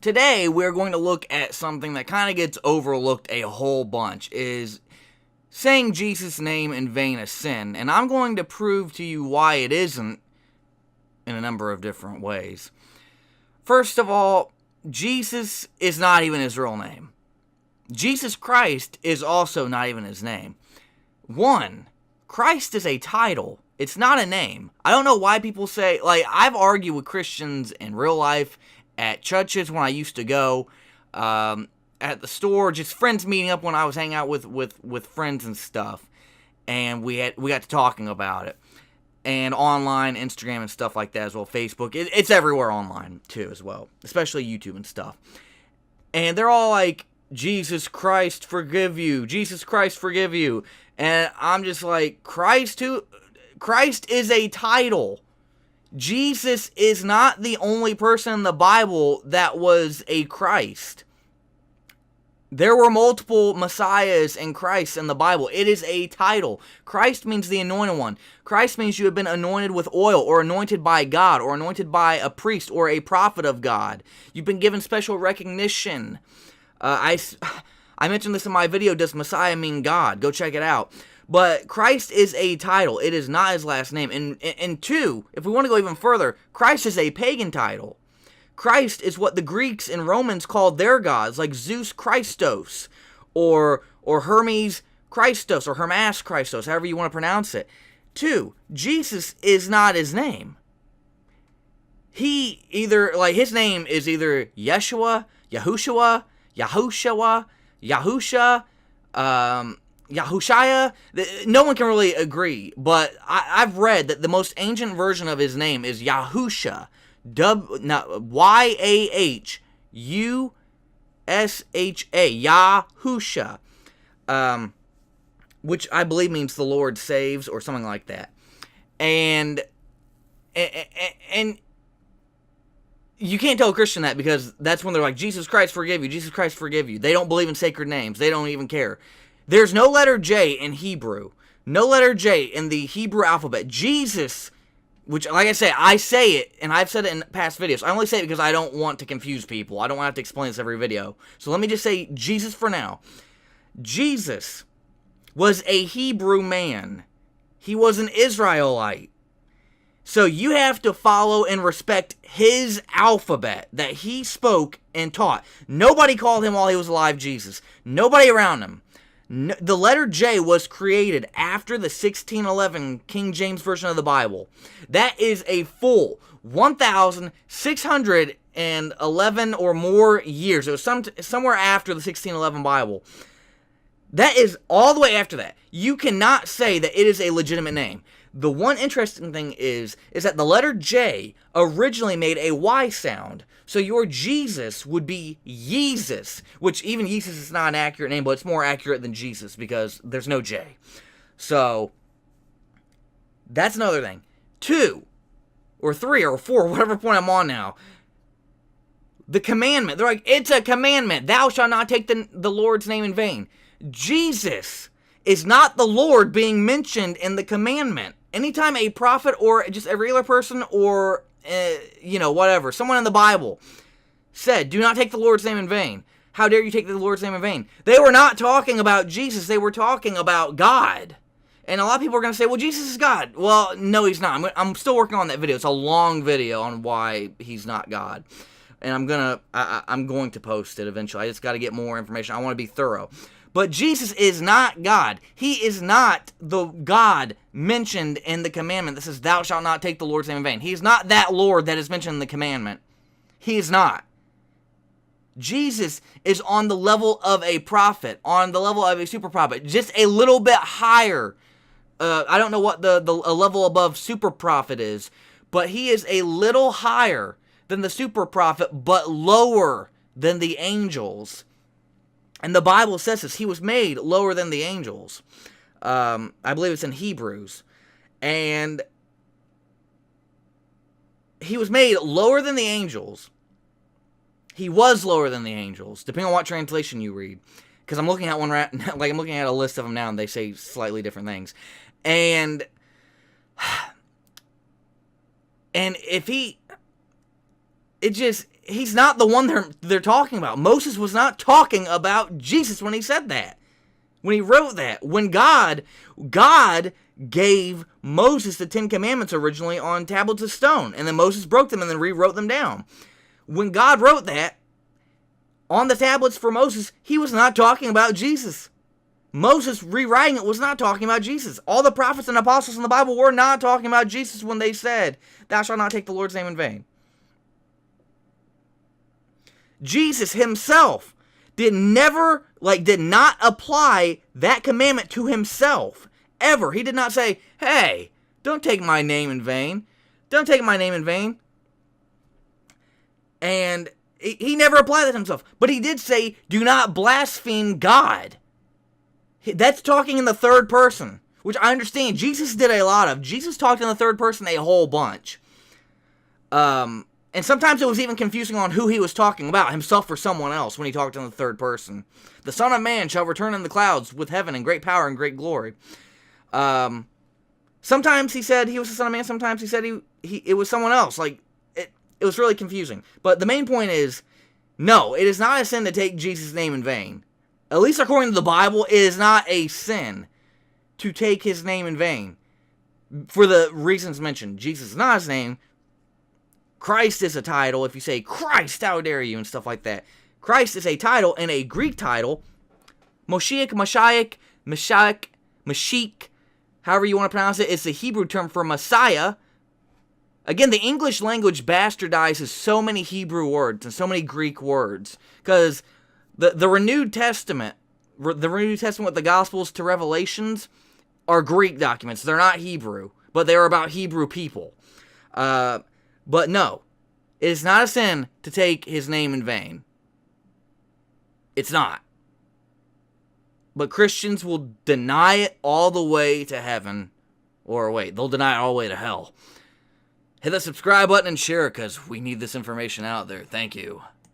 today we're going to look at something that kind of gets overlooked a whole bunch, is saying Jesus' name in vain a sin. And I'm going to prove to you why it isn't in a number of different ways. First of all, Jesus is not even his real name. Jesus Christ is also not even his name. One, Christ is a title. It's not a name. I don't know why people say, like, I've argued with Christians in real life, at churches when I used to go, at the store, just friends meeting up when I was hanging out with friends and stuff. And we got to talking about it. And online, Instagram and stuff like that as well, Facebook. It's everywhere online too as well, especially YouTube and stuff. And they're all like, Jesus Christ forgive you, Jesus Christ forgive you. And I'm just like, Christ is a title. Jesus is not the only person in the Bible that was a Christ. There were multiple Messiahs and Christs in the Bible. It is a title. Christ means the anointed one. Christ means you have been anointed with oil, or anointed by God, or anointed by a priest, or a prophet of God. You've been given special recognition. I mentioned this in my video, Does Messiah Mean God? Go check it out. But Christ is a title. It is not his last name. And two, if we want to go even further, Christ is a pagan title. Christ is what the Greeks and Romans called their gods, like Zeus Christos, or Hermes Christos, or Hermas Christos, however you want to pronounce it. Two, Jesus is not his name. His name is either Yeshua, Yahushua, Yahusha, Yahushiah. No one can really agree, but I've read that the most ancient version of his name is Yahusha. Yahusha, Yahusha, which I believe means the Lord saves, or something like that. And you can't tell a Christian that, because that's when they're like, Jesus Christ forgive you, Jesus Christ forgive you. They don't believe in sacred names. They don't even care. There's no letter J in Hebrew. No letter J in the Hebrew alphabet. Jesus, which, like I say it, and I've said it in past videos. I only say it because I don't want to confuse people. I don't want to have to explain this every video. So let me just say Jesus for now. Jesus was a Hebrew man. He was an Israelite. So you have to follow and respect his alphabet that he spoke and taught. Nobody called him while he was alive Jesus. Nobody around him. The letter J was created after the 1611 King James Version of the Bible. That is a full 1,611 or more years. It was somewhere after the 1611 Bible. That is all the way after that. You cannot say that it is a legitimate name. The one interesting thing is that the letter J originally made a Y sound. So your Jesus would be Yeezus, which even Yeezus is not an accurate name, but it's more accurate than Jesus because there's no J. So that's another thing. 2 or 3 or 4, whatever point I'm on now. The commandment. They're like, it's a commandment. Thou shalt not take the Lord's name in vain. Jesus is not the Lord being mentioned in the commandment. Anytime a prophet or just a regular person or, whatever, someone in the Bible said, do not take the Lord's name in vain. How dare you take the Lord's name in vain? They were not talking about Jesus. They were talking about God. And a lot of people are going to say, well, Jesus is God. Well, no, he's not. I'm still working on that video. It's a long video on why he's not God. And I'm going to post it eventually. I just got to get more information. I want to be thorough. But Jesus is not God. He is not the God mentioned in the commandment that says, thou shalt not take the Lord's name in vain. He is not that Lord that is mentioned in the commandment. He is not. Jesus is on the level of a prophet, on the level of a super prophet, just a little bit higher. I don't know what the level above super prophet is, but he is a little higher than the super prophet, but lower than the angels. And the Bible says this. He was made lower than the angels. I believe it's in Hebrews. And he was made lower than the angels. He was lower than the angels, depending on what translation you read. Because I'm looking at one right, like I'm looking at a list of them now, and they say slightly different things. And if he's not the one they're talking about. Moses was not talking about Jesus when he said that. When he wrote that. When God gave Moses the 10 Commandments originally on tablets of stone. And then Moses broke them and then rewrote them down. When God wrote that on the tablets for Moses, he was not talking about Jesus. Moses rewriting it was not talking about Jesus. All the prophets and apostles in the Bible were not talking about Jesus when they said, "Thou shalt not take the Lord's name in vain." Jesus himself did not apply that commandment to himself. Ever. He did not say, "Hey, don't take my name in vain. Don't take my name in vain." And he never applied that to himself. But he did say, "Do not blaspheme God." That's talking in the third person, which I understand Jesus did a lot of. Jesus talked in the third person a whole bunch. And sometimes it was even confusing on who he was talking about, himself or someone else, when he talked in the third person. The Son of Man shall return in the clouds with heaven and great power and great glory. Sometimes he said he was the Son of Man, sometimes he said it was someone else. It was really confusing. But the main point is, no, it is not a sin to take Jesus' name in vain. At least according to the Bible, it is not a sin to take his name in vain. For the reasons mentioned. Jesus is not his name. Christ is a title. If you say, "Christ, how dare you," and stuff like that. Christ is a title, and a Greek title. Moshiach, Mashiach, however you want to pronounce it, is the Hebrew term for Messiah. Again, the English language bastardizes so many Hebrew words and so many Greek words. Because the Renewed Testament with the Gospels to Revelations are Greek documents. They're not Hebrew, but they're about Hebrew people. But no, it is not a sin to take his name in vain. It's not. But Christians will deny it all the way to heaven. Or wait, they'll deny it all the way to hell. Hit that subscribe button and share it because we need this information out there. Thank you.